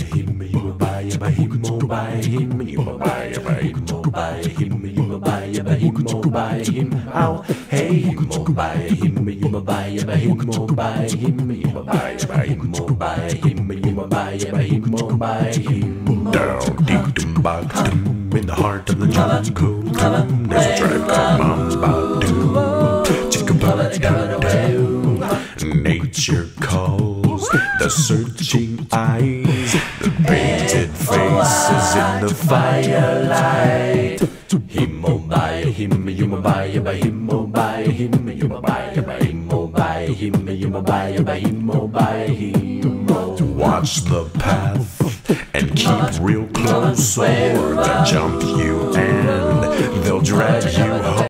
him, you buy him, buy him, you buy him, buy him, you buy him, buy him, how? Hey, him, buy him, you buy him, buy him, you buy him, buy him, you buy him, buy him. Down deep in the heart of the jungle, there's a tribe called Mambadu. Nature calls, the searching eyes, the painted faces in the firelight. Him, oh, buy him, you buy him, oh, buy him, you buy him, oh, buy him, you buy him, oh, buy him. Watch the path and keep real close, or they'll jump you and they'll drag you